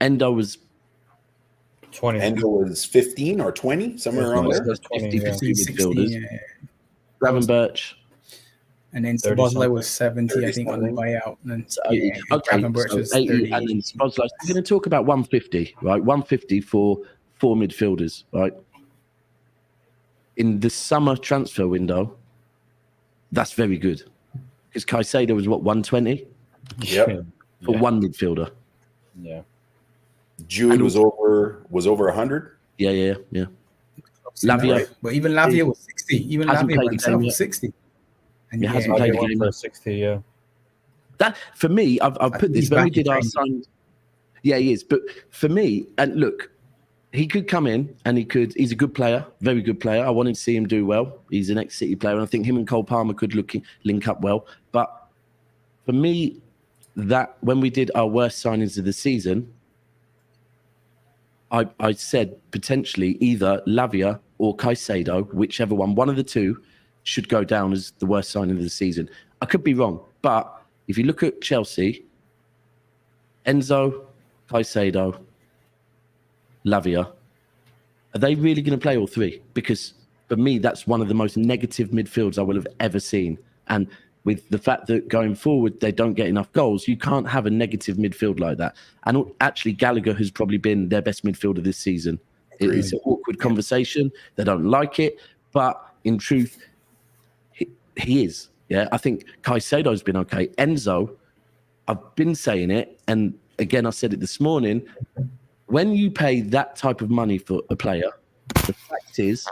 Endo was 20. Endo was 15 or 20, somewhere around there. 50 16, midfielders. yeah. Gravenberch. And then 30 Sabazalai was 70, 30 I think, on the something. buyout. And then, Okay, Gravenberch so was 80, 30. and then Szoboszlai. We're going to talk about 150, right? 150 for 4 midfielders, right? In the summer transfer window, that's very good. Because Caicedo was, what, 120 Yep. for one midfielder? Yeah. Jude was over 100. Yeah. Lavia. Right. But even Lavia was 60. Even Hasn't Lavia played by the himself game was yet. 60. And He hasn't played the One game. for 60, yeah. That, for me, I've put this he's when we back in did our training. sign. Yeah, he is. But for me, and look, he could come in and he's a good player, very good player. I wanted to see him do well. He's an ex-City player, and I think him and Cole Palmer could link up well. But for me, that when we did our worst signings of the season, I said potentially either Lavia or Caicedo, whichever one of the two, should go down as the worst signing of the season. I could be wrong, but if you look at Chelsea, Enzo, Caicedo, Lavia, are they really going to play all three? Because for me, that's one of the most negative midfields I will have ever seen. And with the fact that going forward, they don't get enough goals, you can't have a negative midfield like that. And actually, Gallagher has probably been their best midfielder this season. It's an awkward conversation. They don't like it. But in truth, he is. Yeah, I think Caicedo's been okay. Enzo, I've been saying it. And again, I said it this morning. When you pay that type of money for a player, the fact is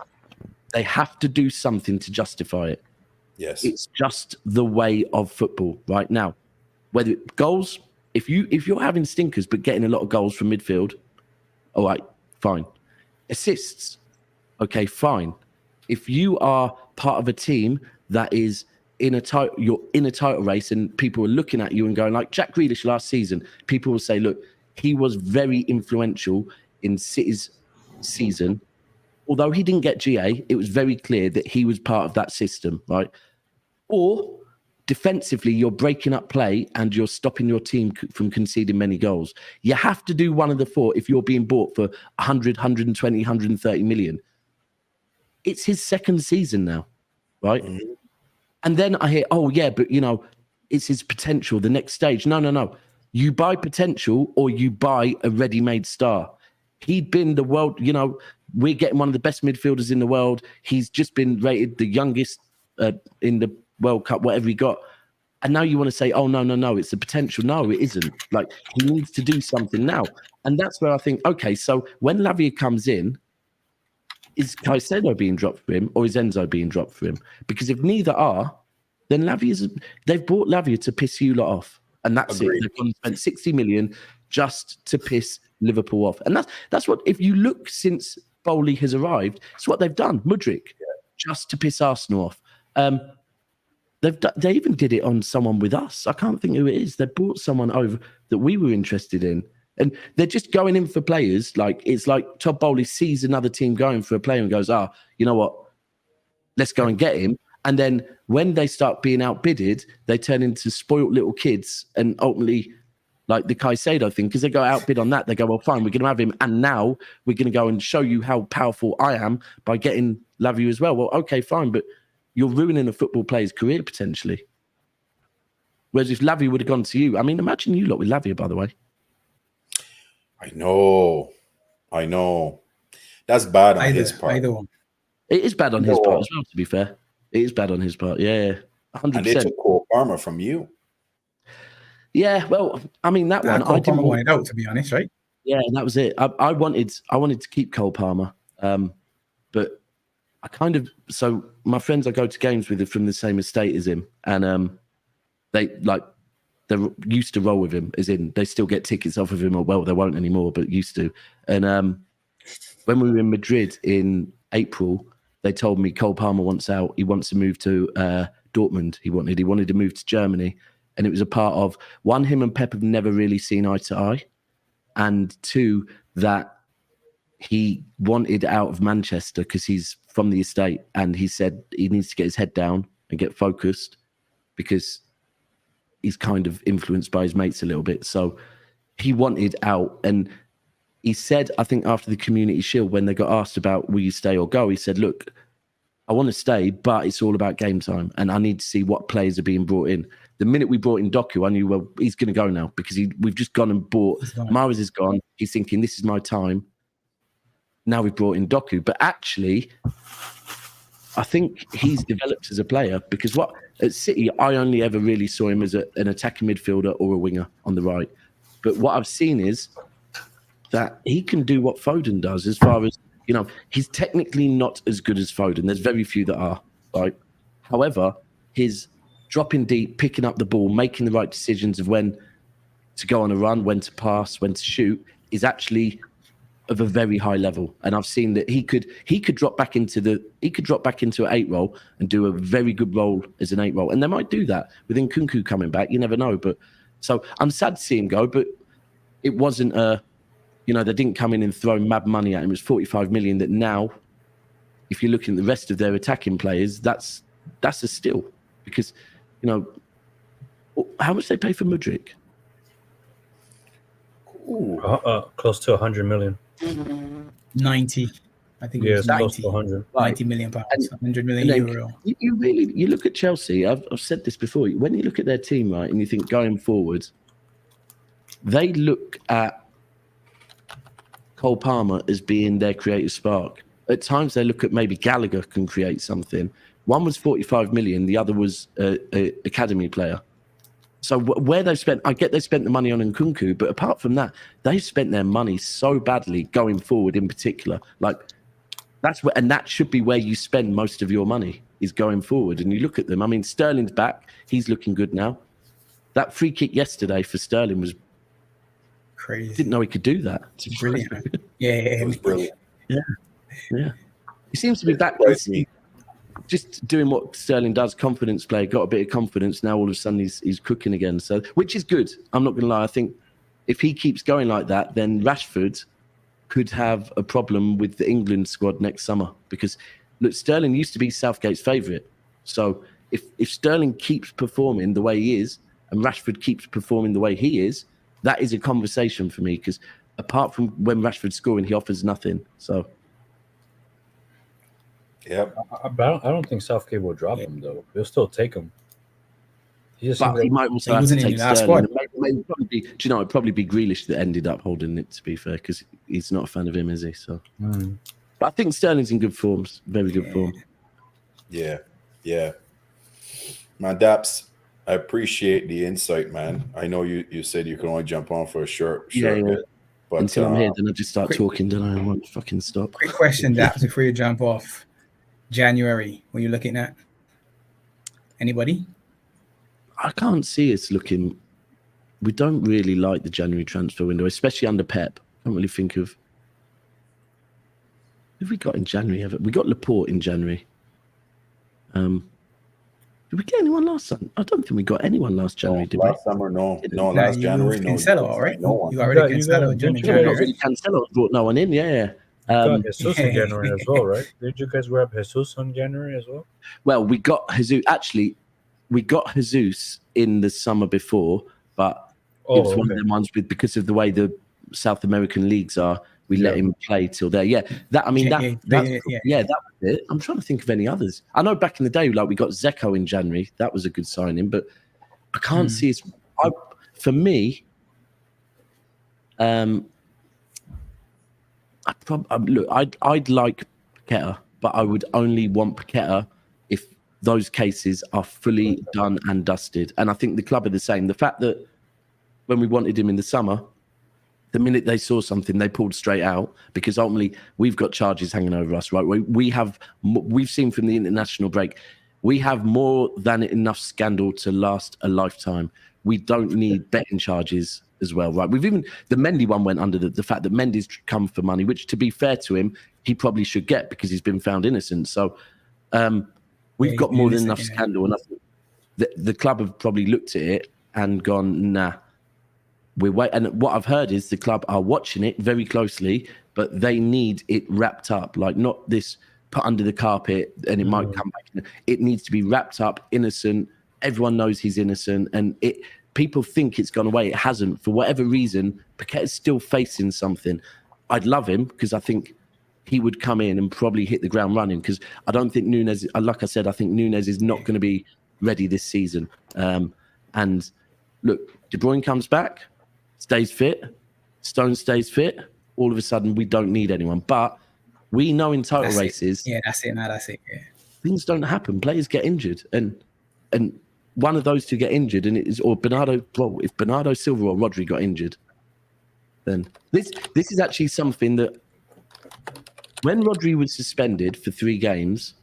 they have to do something to justify it. Yes. It's just the way of football right now. Whether goals, if you're having stinkers but getting a lot of goals from midfield, all right, fine. Assists, okay, fine. If you are part of a team that is you're in a title race and people are looking at you and going, like Jack Grealish last season, people will say, look, he was very influential in City's season. Although he didn't get GA, it was very clear that he was part of that system, right? Or defensively, you're breaking up play and you're stopping your team from conceding many goals. You have to do one of the four if you're being bought for 100, 120, 130 million. It's his second season now, right? Mm-hmm. And then I hear, oh, yeah, but, you know, it's his potential, the next stage. No. You buy potential or you buy a ready-made star. He'd been the world, you know, we're getting one of the best midfielders in the world. He's just been rated the youngest in the World Cup, whatever he got. And now you want to say, oh, no, it's the potential. No, it isn't. Like, he needs to do something now. And that's where I think, okay, so when Lavia comes in, is Caicedo being dropped for him or is Enzo being dropped for him? Because if neither are, then they've bought Lavia to piss you lot off. And that's Agreed. it. They've gone and spent 60 million just to piss Liverpool off. And that's what, if you look since Bowley has arrived, it's what they've done. Mudryk, just to piss Arsenal off. They even did it on someone with us. I can't think who it is. They brought someone over that we were interested in. And they're just going in for players. Like, it's like Todd Bowley sees another team going for a player and goes, you know what? Let's go and get him. And then when they start being outbidded, they turn into spoilt little kids. And ultimately, like the Caicedo thing, because they go outbid on that, they go, well, fine, we're going to have him. And now we're going to go and show you how powerful I am by getting Lavia as well. Well, okay, fine, but you're ruining a football player's career potentially. Whereas if Lavia would have gone to you, I mean, imagine you lot with Lavia, by the way. I know. That's bad on his part. Either one. It is bad on his part as well, to be fair. It is bad on his part, yeah. 100%. And they took Cole Palmer from you. Yeah, well, I mean, that one, I didn't want it out, to be honest, right? Yeah, that was it. I wanted to keep Cole Palmer, but I kind of, so my friends I go to games with are from the same estate as him, and they're used to roll with him, as in they still get tickets off of him, or well, they won't anymore, but used to. And when we were in Madrid in April, they told me Cole Palmer wants out. He wants to move to Dortmund. He wanted to move to Germany, and it was a part of one, him and Pep have never really seen eye to eye, and two, that he wanted out of Manchester because he's from the estate, and he said he needs to get his head down and get focused because he's kind of influenced by his mates a little bit. So he wanted out, and he said, I think after the Community Shield, when they got asked about will you stay or go, he said, look, I want to stay, but it's all about game time, and I need to see what players are being brought in. The minute we brought in Doku, I knew, well, he's going to go now because we've just gone and bought. Mahrez is gone. He's thinking, this is my time. Now we've brought in Doku. But actually, I think he's developed as a player because at City, I only ever really saw him as an attacking midfielder or a winger on the right. But what I've seen is that he can do what Foden does as far as, he's technically not as good as Foden. There's very few that are, right? However, his dropping deep, picking up the ball, making the right decisions of when to go on a run, when to pass, when to shoot is actually of a very high level. And I've seen that he could drop back into an 8 role and do a very good role as an 8 role. And they might do that with Nkunku coming back. You never know. But so I'm sad to see him go, but it wasn't they didn't come in and throw mad money at him. It was 45 million that now, if you're looking at the rest of their attacking players, that's a steal because, how much they pay for Mudryk? Close to 100 million. 90. I think it was close to 100. 90 million pounds, 100 million euro. You look at Chelsea, I've said this before, when you look at their team, right, and you think going forward, they look at Cole Palmer as being their creative spark. At times they look at maybe Gallagher can create something. One was 45 million, the other was an academy player. So where they spent, I get they spent the money on Nkunku, but apart from that, they've spent their money so badly going forward in particular. Like that should be where you spend most of your money is going forward. And you look at them. I mean, Sterling's back. He's looking good now. That free kick yesterday for Sterling was crazy. Didn't know he could do that. It's brilliant. Yeah, it was brilliant. Yeah. He seems to be back. Just doing what Sterling does, confidence play, got a bit of confidence. Now all of a sudden he's cooking again. So, which is good. I'm not going to lie. I think if he keeps going like that, then Rashford could have a problem with the England squad next summer because look, Sterling used to be Southgate's favourite. So if Sterling keeps performing the way he is and Rashford keeps performing the way he is, that is a conversation for me because apart from when Rashford's scoring, he offers nothing. So. Yeah, I don't think Southgate will drop him though. He'll still take him. He might also have to take Sterling. It'd probably be Grealish that ended up holding it. To be fair, because he's not a fan of him, is he? So, but I think Sterling's in good form, very good form. Yeah. Man, Daps, I appreciate the insight, man. I know you said you can only jump on for a short bit. But until I'm here, then I just start talking, don't I? I won't fucking stop. Quick question, Daps, before you jump off. January, what are you looking at? Anybody? I can't see us looking. We don't really like the January transfer window, especially under Pep. I can't really think of. Who have we got in January? We got Laporte in January. Did we get anyone last summer? I don't think we got anyone last January, did we? Last summer, no. No, Nah, last you January, moved no. Cancelo, You right? No one. You got rid of You Cancelo got- during didn't Yeah, you we guys- January, got right? Cancelo, brought no one in. Yeah. got Jesus in January as well, right? Did you guys grab Jesus in January as well? Well, we got Jesus. Actually, we got Jesus in the summer before, but it was one of them ones with because of the way the South American leagues are. We let him play till there. Yeah, that I mean that. Yeah. That was it. I'm trying to think of any others. I know back in the day, like we got Zeko in January. That was a good signing, but I can't see it. For me, look, I'd like Paqueta, but I would only want Paqueta if those cases are fully done and dusted. And I think the club are the same. The fact that when we wanted him in the summer, the minute they saw something, they pulled straight out because ultimately we've got charges hanging over us, right? We've seen from the international break, we have more than enough scandal to last a lifetime. We don't need betting charges as well, right? We've even the Mendy one went under the fact that Mendy's come for money, which to be fair to him, he probably should get because he's been found innocent. So we've got more than enough scandal, and I think the club have probably looked at it and gone, nah. We're wait, and what I've heard is the club are watching it very closely, but they need it wrapped up, like not this put under the carpet and it might come back. It needs to be wrapped up, innocent. Everyone knows he's innocent, and people think it's gone away. It hasn't. For whatever reason, Paqueta's still facing something. I'd love him because I think he would come in and probably hit the ground running because I don't think Nunes, like I said, I think Nunes is not going to be ready this season. And look, De Bruyne comes back, stays fit, Stones stays fit. All of a sudden, we don't need anyone. But we know in title races, that's it. Yeah. things don't happen. Players get injured, and one of those two get injured, and it is or Bernardo. Well, if Bernardo Silva or Rodri got injured, then this is actually something that when Rodri was suspended for 3 games,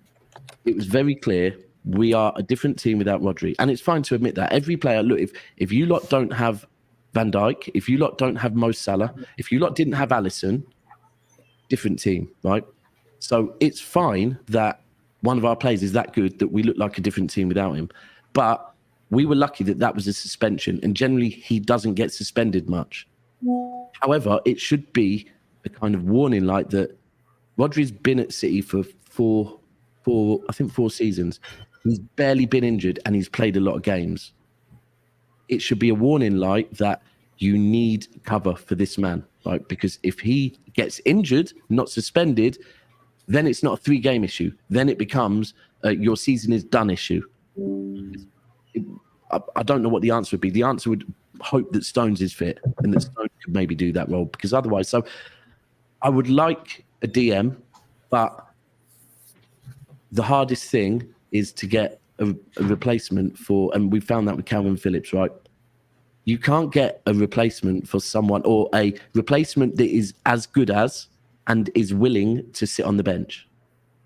it was very clear we are a different team without Rodri, and it's fine to admit that. Every player, look, if you lot don't have Van Dijk, if you lot don't have Mo Salah, if you lot didn't have Alisson, different team, right? So it's fine that one of our players is that good that we look like a different team without him. But we were lucky that was a suspension, and generally he doesn't get suspended much. However, it should be a kind of warning light that Rodri's been at City for four seasons. He's barely been injured and he's played a lot of games. It should be a warning light that you need cover for this man, right? Because if he gets injured, not suspended, then it's not a 3-game issue. Then it becomes your season is done issue. I don't know what the answer would be. The answer would hope that Stones is fit and that Stones could maybe do that role because otherwise, so I would like a DM, but the hardest thing is to get a replacement for, and we found that with Calvin Phillips, right? You can't get a replacement for someone or a replacement that is as good as and is willing to sit on the bench.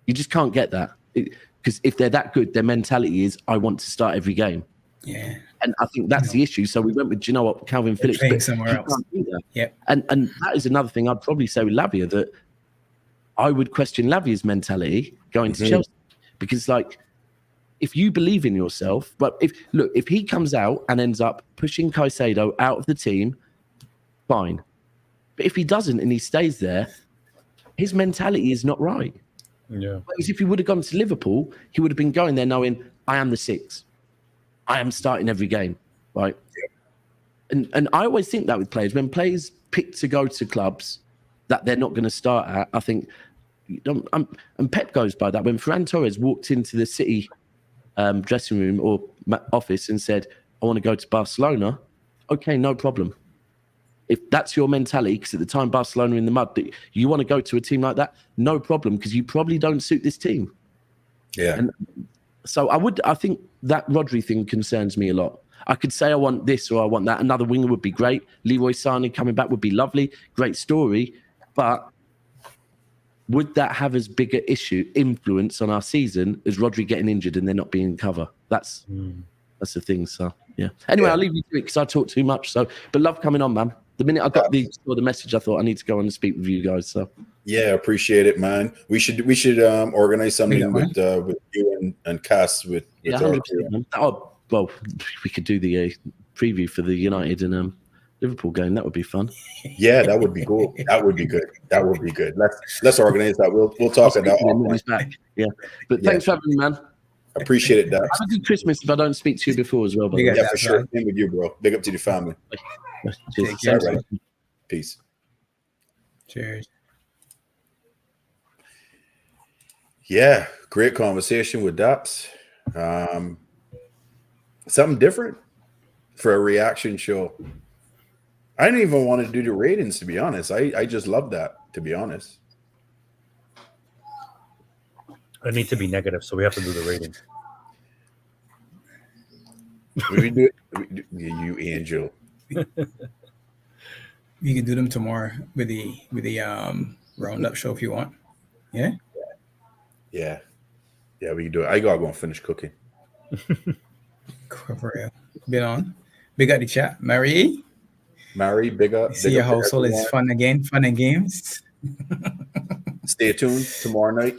You just can't get that because if they're that good, their mentality is, I want to start every game. Yeah. And I think that's the issue. So we went with, Calvin Phillips. Playing somewhere else. Yeah. And that is another thing I'd probably say with Lavia, that I would question Lavia's mentality going to Chelsea because, like, if you believe in yourself, but if he comes out and ends up pushing Caicedo out of the team, fine. But if he doesn't and he stays there, his mentality is not right. Yeah. Whereas if he would have gone to Liverpool, he would have been going there knowing, I am the 6. I am starting every game, right? Yeah. And I always think that with players, when players pick to go to clubs that they're not going to start at, I think, and Pep goes by that. When Ferran Torres walked into the City dressing room or office and said, I want to go to Barcelona, okay, no problem. If that's your mentality, because at the time Barcelona in the mud, that you want to go to a team like that, no problem, because you probably don't suit this team. Yeah. And so I think that Rodri thing concerns me a lot. I could say I want this or I want that. Another winger would be great. Leroy Sané coming back would be lovely. Great story. But would that have as big an influence on our season as Rodri getting injured and they're not being in cover? That's the thing. So, yeah. Anyway, I'll leave you to it because I talk too much. So, but love coming on, man. The minute I got the message, I thought I need to go on and speak with you guys. So, Yeah, appreciate it, man. We should organize something with you and Cass with Yeah, our 100%. Man. Oh, well, we could do the preview for the United and Liverpool game. That would be fun. Yeah, that would be cool. That would be good. That would be good. Let's organize that. We'll talk I'll about speak to him when offline. he's back. Yeah, but Yeah. thanks for having me, man. Appreciate it, Dax. Have a good Christmas if I don't speak to you before as well. By the Big way. up, Yeah, for Dax, sure. man. Same with you, bro. Big up to the family. Cheers. Take care. Same All right. to you. Peace. Cheers. Yeah, great conversation with Daps. Something different for a reaction show. I didn't even want to do the ratings, to be honest. I just love that, to be honest. I need to be negative, so we have to do the rating. We do it, you angel. We can do them tomorrow with the roundup show if you want. Yeah. Yeah, we can do it. I gotta go and finish cooking. For real. Been on. Big up the chat. Mary. Mary, big up. See big your up to household is everyone. fun again. Fun and games. Stay tuned tomorrow night,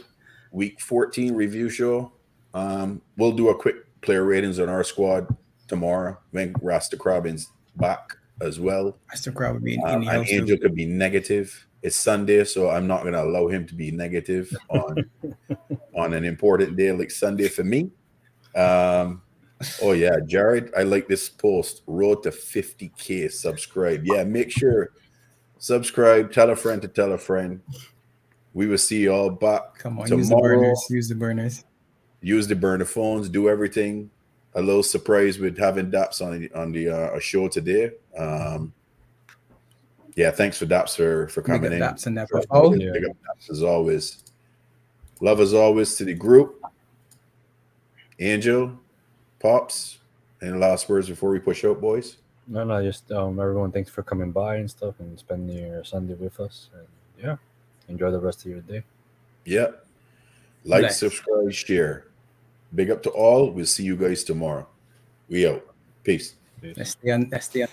week 14 review show. We'll do a quick player ratings on our squad tomorrow when Rasta Crabin's back as well. Mr. Crowd would be in the And house Angel too. could be negative. It's Sunday, so I'm not going to allow him to be negative on an important day like Sunday for me. Oh yeah, Jared, I like this post. Road to 50K subscribe. Yeah, make sure subscribe. Tell a friend to tell a friend. We will see you all back Come on, tomorrow. use the burners. Use the burners. Use the burner phones. Do everything. A little surprise with having Daps on the show today. Yeah, thanks for Daps for coming Big in. up Daps and that. Big Oh, Yeah. up Daps as always. Love as always to the group. Angel, Pops, any last words before we push out, boys? No, just everyone, thanks for coming by and stuff and spending your Sunday with us. And yeah, enjoy the rest of your day. Yep. Like, Bless. subscribe, share. Big up to all. We'll see you guys tomorrow. We out. Peace. Peace. let's stay on.